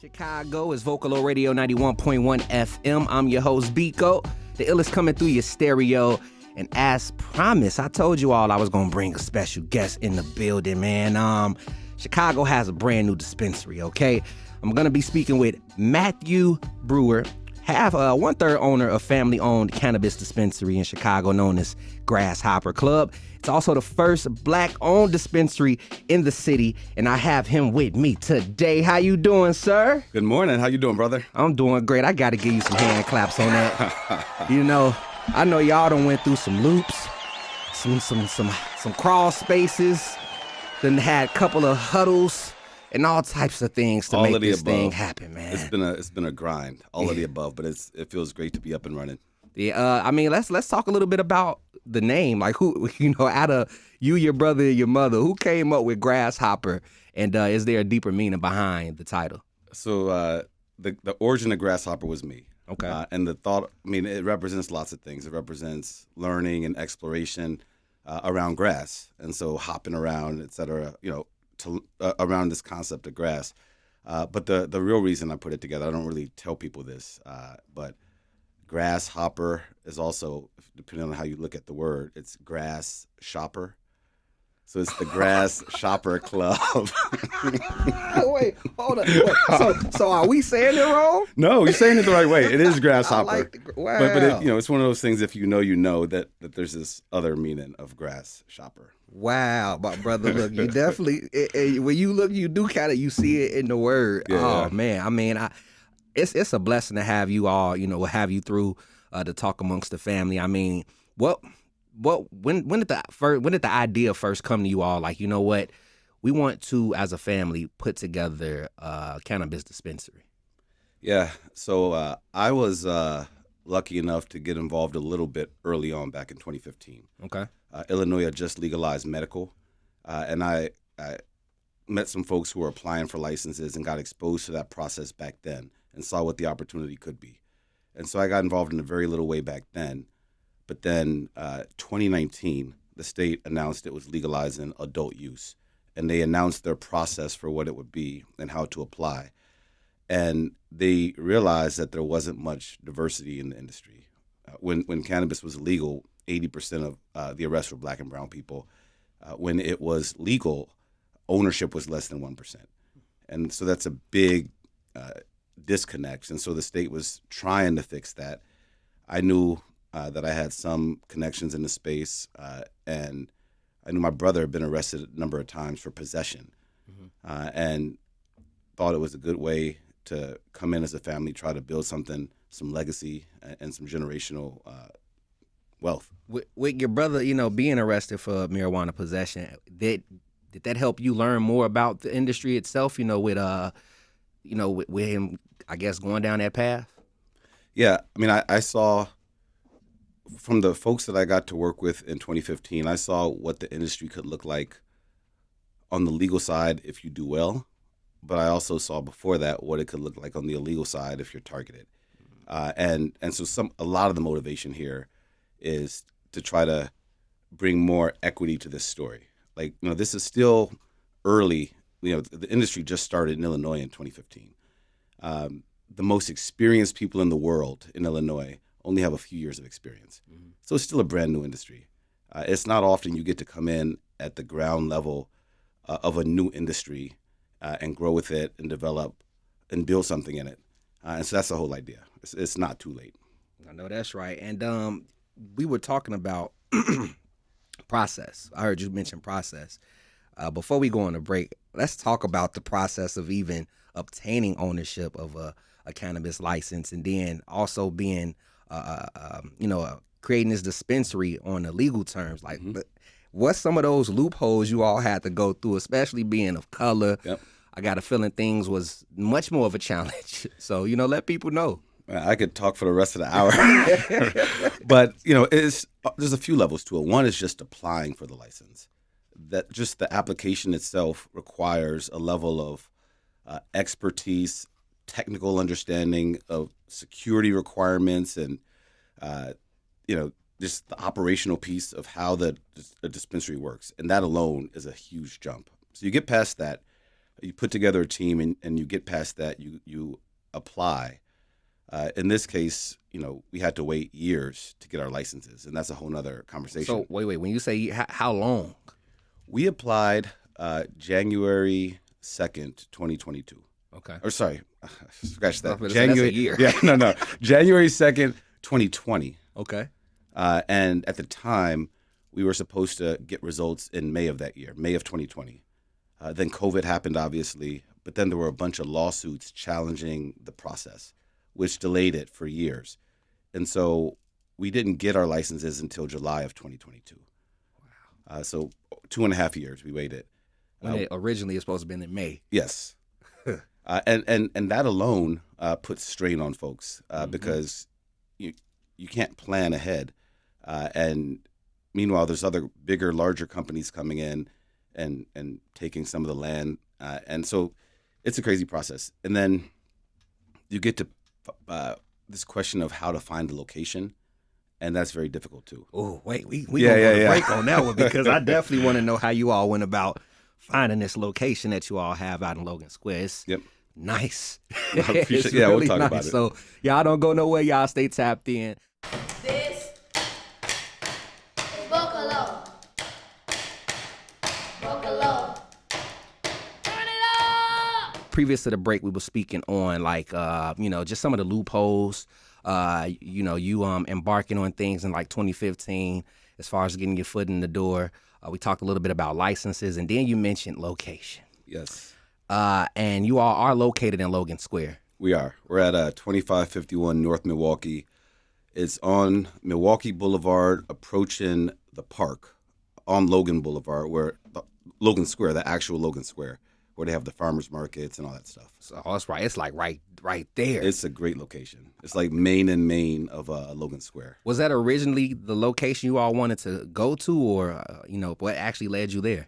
Chicago is Vocalo Radio 91.1 FM. I'm your host, Biko. The illest coming through your stereo. And as promised, I told you all I was going to bring a special guest in the building, man. Chicago has a brand new dispensary, okay? I'm going to be speaking with Matthew Brewer, one-third owner of family-owned cannabis dispensary in Chicago known as Grasshopper Club. It's also the first black-owned dispensary in the city, and I have him with me today. How you doing, sir? Good morning. How you doing, brother? I'm doing great. I got to give you some hand claps on that. I know y'all done went through some loops, some crawl spaces, then had a couple of huddles, and all types of things to make this thing happen, man. It's been a grind, all of the above, but it feels great to be up and running. Yeah, let's talk a little bit about the name. Like, who, out of you, your brother, and your mother, who came up with Grasshopper, and is there a deeper meaning behind the title? So the origin of Grasshopper was me. Okay. And the thought, it represents lots of things. It represents learning and exploration around grass, and so hopping around, et cetera, around this concept of grass. But the real reason I put it together, I don't really tell people this, but Grasshopper is also, depending on how you look at the word, it's grass shopper. So it's the Grasshopper Club. Wait, hold on. So are we saying it wrong? No, you're saying it the right way. It is Grasshopper. Wow. But it's one of those things, if you know that there's this other meaning of grass shopper. Wow, my brother, look, you definitely, when you look, you do you see it in the word. Yeah. Oh, man, it's a blessing to have you all, have you through to talk amongst the family. When did the idea first come to you all? Like, you know what, we want to, as a family, put together a cannabis dispensary. Yeah, so I was lucky enough to get involved a little bit early on back in 2015. Okay. Illinois had just legalized medical, and I met some folks who were applying for licenses and got exposed to that process back then and saw what the opportunity could be. And so I got involved in a very little way back then. But then 2019, the state announced it was legalizing adult use, and they announced their process for what it would be and how to apply. And they realized that there wasn't much diversity in the industry. When cannabis was legal, 80% of the arrests were black and brown people. When it was legal, ownership was less than 1%. And so that's a big disconnect. And so the state was trying to fix that. I knew that I had some connections in the space, and I knew my brother had been arrested a number of times for possession, and thought it was a good way to come in as a family, try to build something, some legacy, and some generational wealth. With your brother, being arrested for marijuana possession, did that help you learn more about the industry itself? With him, I guess, going down that path. Yeah, I saw from the folks that I got to work with in 2015, I saw what the industry could look like on the legal side if you do well, but I also saw before that what it could look like on the illegal side if you're targeted. And so a lot of the motivation here is to try to bring more equity to this story. Like, this is still early. The industry just started in Illinois in 2015. The most experienced people in the world in Illinois only have a few years of experience. Mm-hmm. So it's still a brand new industry. It's not often you get to come in at the ground level of a new industry and grow with it and develop and build something in it. And so that's the whole idea. It's not too late. I know that's right. And we were talking about process. I heard you mention process. Before we go on a break, let's talk about the process of even obtaining ownership of a cannabis license, and then also being creating this dispensary on the legal terms. Like, what's some of those loopholes you all had to go through, especially being of color? Yep. I got a feeling things was much more of a challenge. So, let people know. I could talk for the rest of the hour. But, there's a few levels to it. One is just applying for the license. That just the application itself requires a level of expertise, technical understanding of security requirements, and just the operational piece of how the dispensary works. And that alone is a huge jump. So you get past that, You put together a team and you get past that. You apply. In this case, we had to wait years to get our licenses, and that's a whole nother conversation. So wait. When you say how long? We applied January 2nd, 2022. Okay. Or sorry, scratch that. January, that's a year. Yeah, no. January 2nd, 2020. Okay. And at the time, we were supposed to get results in May of that year, May of 2020. Then COVID happened, obviously, but then there were a bunch of lawsuits challenging the process, which delayed it for years. And so we didn't get our licenses until July of 2022. Wow. So 2.5 years we waited. When it originally is supposed to have been in May. Yes. And that alone puts strain on folks because you can't plan ahead. And meanwhile, there's other bigger, larger companies coming in and taking some of the land. And so it's a crazy process. And then you get to this question of how to find the location. And that's very difficult too. Oh, wait, we gonna break on that one because I definitely want to know how you all went about finding this location that you all have out in Logan Square. It's nice. It's yeah, really we'll talk nice. about it. So y'all don't go nowhere. Y'all stay tapped in. This is Vocalo. Vocalo. Turn it up! Previous to the break, we were speaking on just some of the loopholes. You embarking on things in like 2015 as far as getting your foot in the door. We talked a little bit about licenses, and then you mentioned location. Yes. And you all are located in Logan Square. We are. We're at 2551 North Milwaukee. It's on Milwaukee Boulevard, approaching the park on Logan Boulevard, Logan Square, the actual Logan Square, where they have the farmers markets and all that stuff. So that's right. It's like right there. It's a great location. It's like main of Logan Square. Was that originally the location you all wanted to go to, or what actually led you there?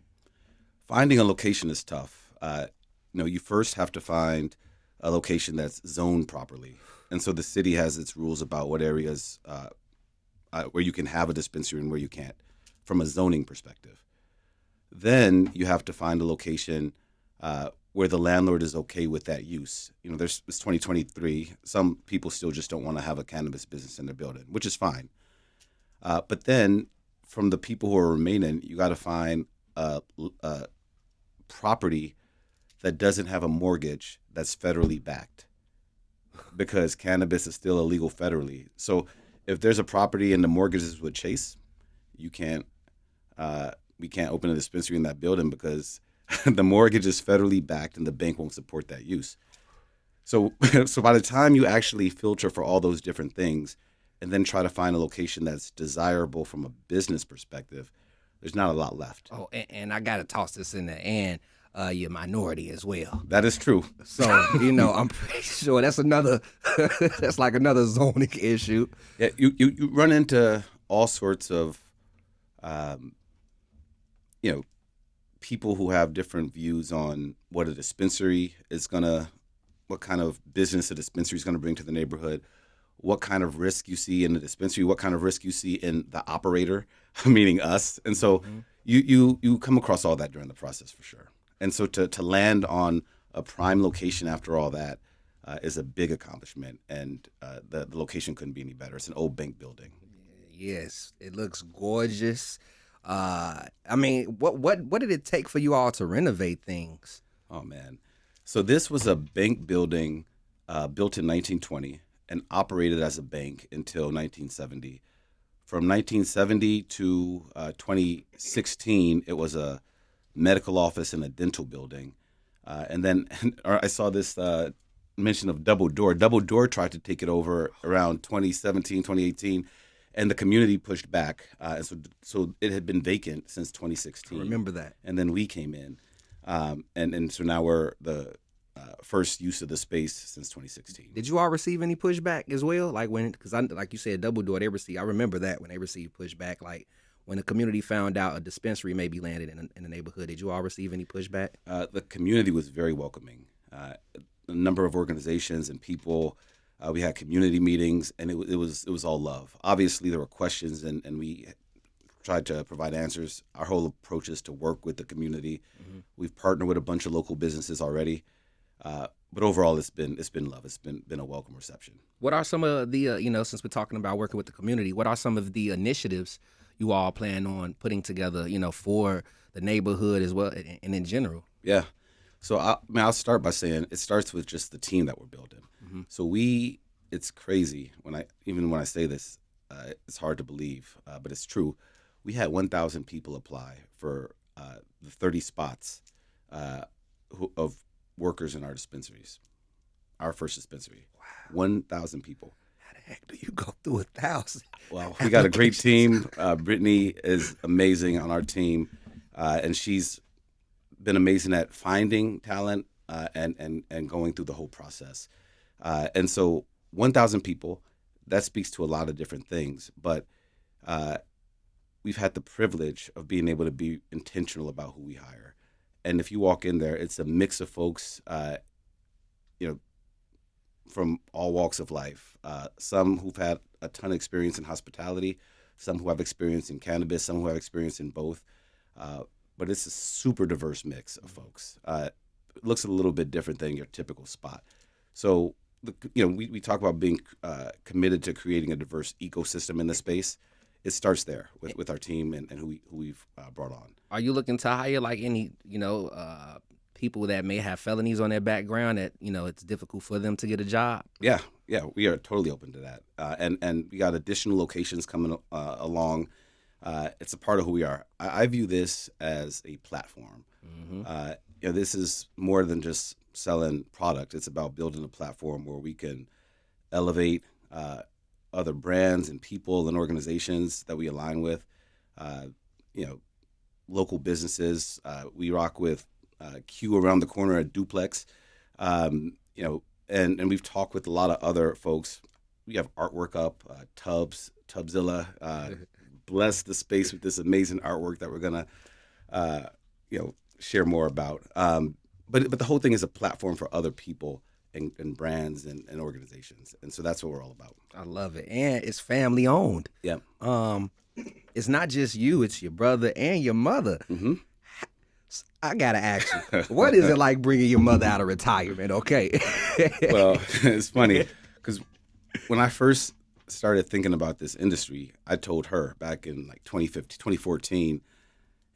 Finding a location is tough. You first have to find a location that's zoned properly, and so the city has its rules about what areas where you can have a dispensary and where you can't, from a zoning perspective. Then you have to find a location where the landlord is okay with that use. It's 2023. Some people still just don't want to have a cannabis business in their building, which is fine. But then from the people who are remaining, you got to find a property that doesn't have a mortgage that's federally backed, because cannabis is still illegal federally. So if there's a property and the mortgage is with Chase, we can't open a dispensary in that building because the mortgage is federally backed and the bank won't support that use. So by the time you actually filter for all those different things and then try to find a location that's desirable from a business perspective, there's not a lot left. Oh, and I got to toss this in there, and you're minority as well. That is true. So, I'm pretty sure that's another zoning issue. Yeah, you run into all sorts of, people who have different views on what a dispensary is what kind of business a dispensary is going to bring to the neighborhood, what kind of risk you see in the dispensary, what kind of risk you see in the operator, meaning us. And so you come across all that during the process for sure. And so to land on a prime location after all that is a big accomplishment. And the location couldn't be any better. It's an old bank building. Yes, it looks gorgeous. What did it take for you all to renovate things? Oh, man. So this was a bank building built in 1920 and operated as a bank until 1970. From 1970 to 2016, it was a medical office and a dental building. And then I saw this mention of Double Door. Double Door tried to take it over around 2017, 2018. And the community pushed back. So it had been vacant since 2016. I remember that. And then we came in. And so now we're the first use of the space since 2016. Did you all receive any pushback as well? Like like you said, Double Door, I remember that when they received pushback. Like when the community found out a dispensary may be landed in the neighborhood, did you all receive any pushback? The community was very welcoming. A number of organizations and people. We had community meetings, and it was all love. Obviously, there were questions, and we tried to provide answers. Our whole approach is to work with the community. Mm-hmm. We've partnered with a bunch of local businesses already, but overall, it's been love. It's been a welcome reception. What are some of the since we're talking about working with the community, what are some of the initiatives you all plan on putting together, for the neighborhood as well and in general? Yeah. So I'll start by saying it starts with just the team that we're building. Mm-hmm. So it's crazy when I say this, it's hard to believe, but it's true. We had 1,000 people apply for the 30 spots of workers in our dispensaries, our first dispensary. Wow. 1,000 people. How the heck do you go through 1,000? Well, we got a great team. Brittany is amazing on our team, and she's been amazing at finding talent and going through the whole process. And so 1,000 people, that speaks to a lot of different things, but we've had the privilege of being able to be intentional about who we hire. And if you walk in there, it's a mix of folks, from all walks of life. Some who've had a ton of experience in hospitality, some who have experience in cannabis, some who have experience in both. But it's a super diverse mix of folks. It looks a little bit different than your typical spot. So, we talk about being committed to creating a diverse ecosystem in the space. It starts there with our team and who we've brought on. Are you looking to hire like any, people that may have felonies on their background that, it's difficult for them to get a job? Yeah, we are totally open to that. And we got additional locations coming along. It's a part of who we are. I view this as a platform. Mm-hmm. This is more than just selling product. It's about building a platform where we can elevate other brands and people and organizations that we align with. Local businesses. We rock with Q around the corner at Duplex. And we've talked with a lot of other folks. We have artwork up, Tubzilla. Bless the space with this amazing artwork that we're gonna, share more about. But the whole thing is a platform for other people and brands and organizations, and so that's what we're all about. I love it, and it's family owned. Yeah. It's not just you; it's your brother and your mother. Mm-hmm. I gotta ask you, what is it like bringing your mother out of retirement? Okay. Well, it's funny because when I first started thinking about this industry, I told her back in like 2014,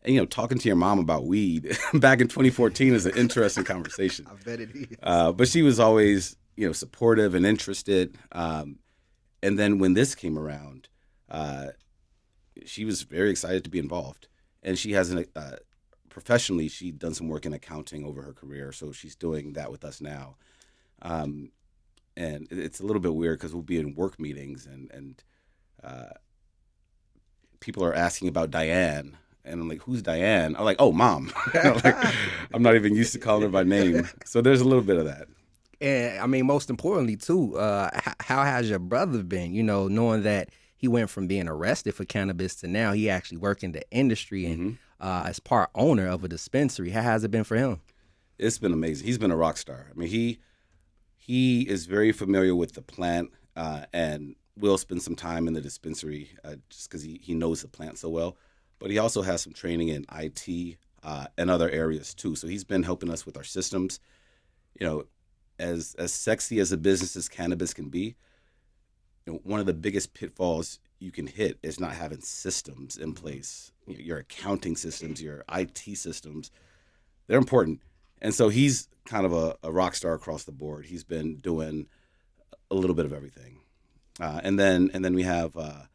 and talking to your mom about weed back in 2014 is an interesting conversation. I bet it is. But she was always, supportive and interested. And then when this came around, she was very excited to be involved. And she has professionally, she'd done some work in accounting over her career, so she's doing that with us now. And it's a little bit weird because we'll be in work meetings and people are asking about Diane. And I'm like, who's Diane? I'm like, oh, Mom. I'm not even used to calling her by name. So there's a little bit of that. And I mean, most importantly, too, how has your brother been, knowing that he went from being arrested for cannabis to now he actually work in the industry and as part owner of a dispensary. How has it been for him? It's been amazing. He's been a rock star. I mean, he is very familiar with the plant and will spend some time in the dispensary just because he knows the plant so well. But he also has some training in IT and other areas too. So he's been helping us with our systems. As sexy as a business as cannabis can be, one of the biggest pitfalls you can hit is not having systems in place. Your accounting systems, your IT systems, they're important. And so he's kind of a rock star across the board. He's been doing a little bit of everything. And then we have a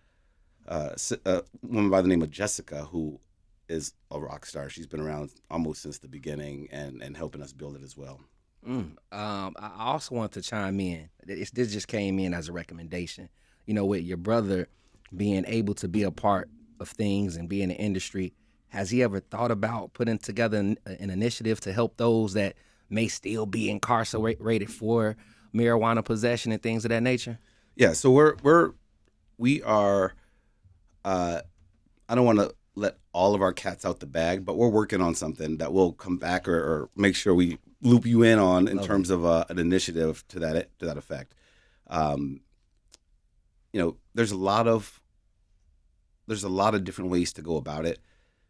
woman by the name of Jessica, who is a rock star. She's been around almost since the beginning and helping us build it as well. I also want to chime in. This just came in as a recommendation. With your brother being able to be a part of things and be in the industry, has he ever thought about putting together an initiative to help those that may still be incarcerated for marijuana possession and things of that nature? Yeah, so we are. I don't want to let all of our cats out the bag, but we're working on something that we'll come back or make sure we loop you in on in terms of an initiative to that effect. There's a lot of there's a lot of different ways to go about it,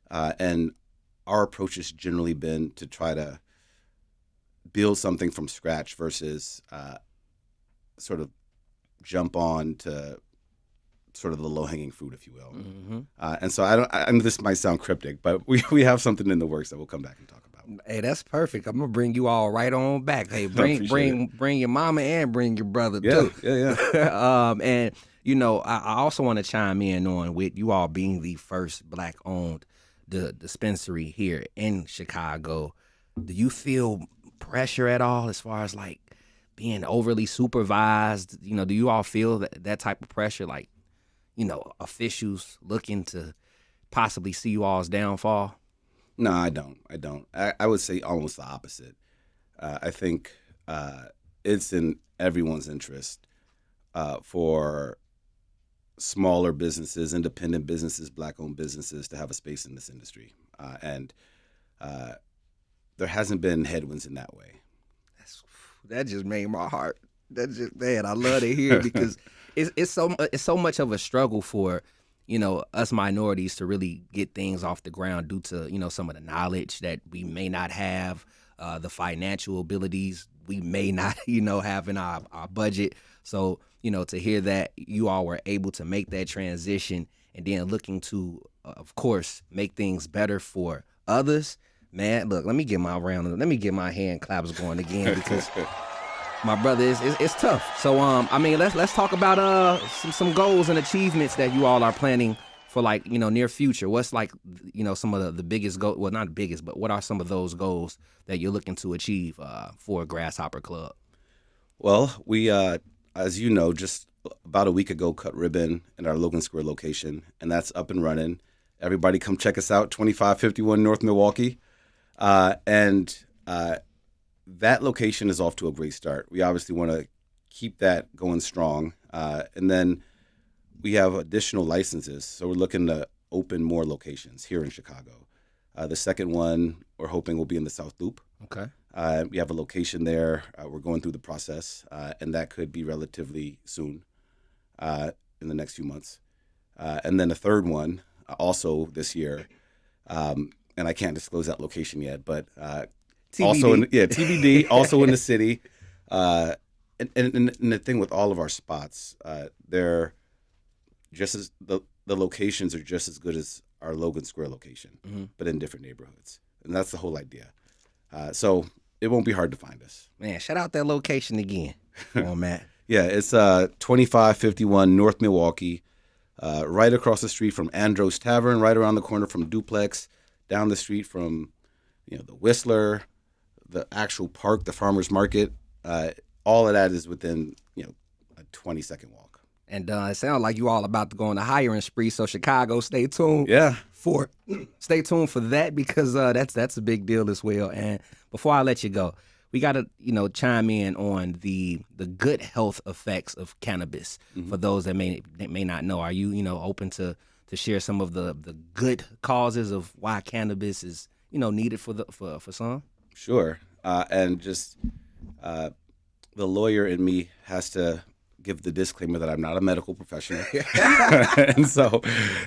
and our approach has generally been to try to build something from scratch versus sort of jump on to sort of the low-hanging fruit, if you will. Mm-hmm. And so I know this might sound cryptic, but we have something in the works that we'll come back and talk about. Hey, that's perfect. I'm gonna bring you all right on back. Hey, bring your mama and bring your brother too. Yeah. And you know, I also want to chime in on with you all being the first Black-owned dispensary here in Chicago. Do you feel pressure at all as far as like being overly supervised? You know, do you all feel that type of pressure, like, you know, officials looking to possibly see you all's downfall? No, I don't. I would say almost the opposite. I think it's in everyone's interest for smaller businesses, independent businesses, Black-owned businesses to have a space in this industry. And there hasn't been headwinds in that way. That just made my heart. Man, I love to hear, because it's so much of a struggle for, you know, us minorities to really get things off the ground due to, you know, some of the knowledge that we may not have, the financial abilities we may not, you know, have in our budget. So, you know, to hear that you all were able to make that transition and then looking to, of course, make things better for others. Man, look, let me get my hand claps going again, because my brother, it's tough. So I mean, let's talk about some goals and achievements that you all are planning for, like, you know, near future. What's, like, you know, some of the biggest goals? Well, not the biggest, but what are some of those goals that you're looking to achieve for Grasshopper Club? Well, we, as you know, just about a week ago, cut ribbon in our Logan Square location, and that's up and running. Everybody come check us out, 2551 North Milwaukee. And that location is off to a great start. We obviously want to keep that going strong. And then we have additional licenses, so we're looking to open more locations here in Chicago. The second one we're hoping will be in the South Loop. Okay. We have a location there. We're going through the process, and that could be relatively soon, in the next few months. And then a third one, also this year, and I can't disclose that location yet, but TBD. Also TBD, also in the city. And the thing with all of our spots, they're just as the locations are just as good as our Logan Square location, Mm-hmm. but in different neighborhoods, and that's the whole idea. So it won't be hard to find us. Man, shout out that location again. Come on, Matt. Yeah, it's 2551 North Milwaukee, right across the street from Andros Tavern, right around the corner from Duplex, down the street from, you know, the Whistler, the actual park, the farmers market. All of that is within, you know, a 20-second walk. And it sounds like you all about to go on a hiring spree. So Chicago, stay tuned. Yeah. Stay tuned for that, because that's a big deal as well. And before I let you go, we gotta, you know, chime in on the good health effects of cannabis. Mm-hmm. For those that may not know. Are you know, open to share some of the good causes of why cannabis is, you know, needed for some? Sure. And just the lawyer in me has to give the disclaimer that I'm not a medical professional. And so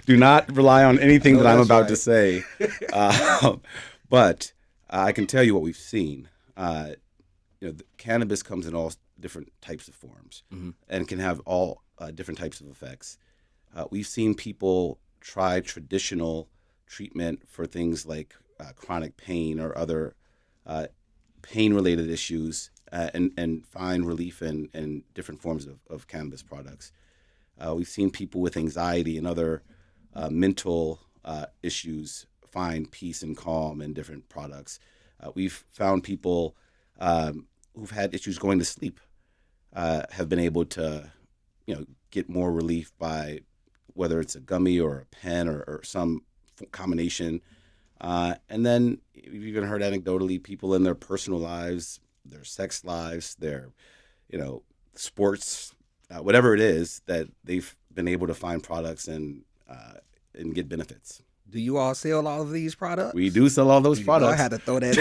do not rely on anything that I'm about to say. But I can tell you what we've seen. You know, cannabis comes in all different types of forms, mm-hmm. and can have all different types of effects. We've seen people try traditional treatment for things like chronic pain or other pain-related issues, and find relief in different forms of cannabis products. We've seen people with anxiety and other mental issues find peace and calm in different products. We've found people who've had issues going to sleep have been able to, you know, get more relief by whether it's a gummy or a pen or some combination. And then we've even heard anecdotally people in their personal lives, their sex lives, their, you know, sports, whatever it is, that they've been able to find products and get benefits. Do you all sell all of these products? We do sell all those products. I had to throw that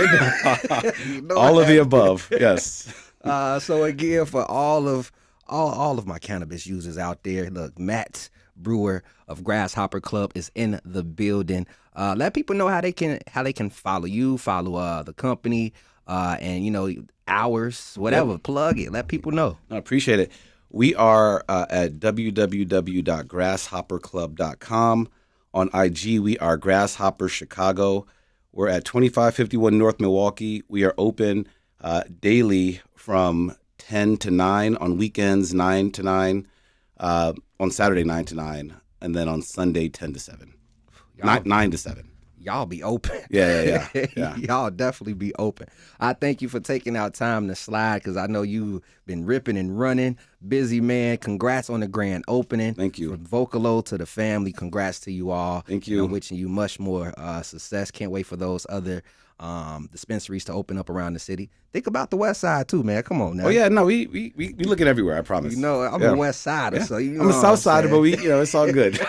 in there. All of the above, yes. So again, for all of all of my cannabis users out there. Look, Matt Brewer of Grasshopper Club is in the building. Let people know how they can follow you, follow the company, and hours, whatever. Yep. Plug it. Let people know. I appreciate it. We are at www.grasshopperclub.com. On IG, we are Grasshopper Chicago. We're at 2551 North Milwaukee. We are open daily from 10 to 9, on weekends 9 to 9, on Saturday 9 to 9, and then on Sunday 10 to 7. 9 to 7. Y'all be open. Yeah. Y'all definitely be open. I thank you for taking out time to slide, because I know you've been ripping and running. Busy man. Congrats on the grand opening. Thank you. From Vocalo to the family, congrats to you all. Thank you. I'm wishing you much more success. Can't wait for those other dispensaries to open up around the city. Think about the West Side too, man. Come on now. Oh yeah, no, we looking everywhere. I promise. I'm a West Sider, so I'm a South Sider, but it's all good.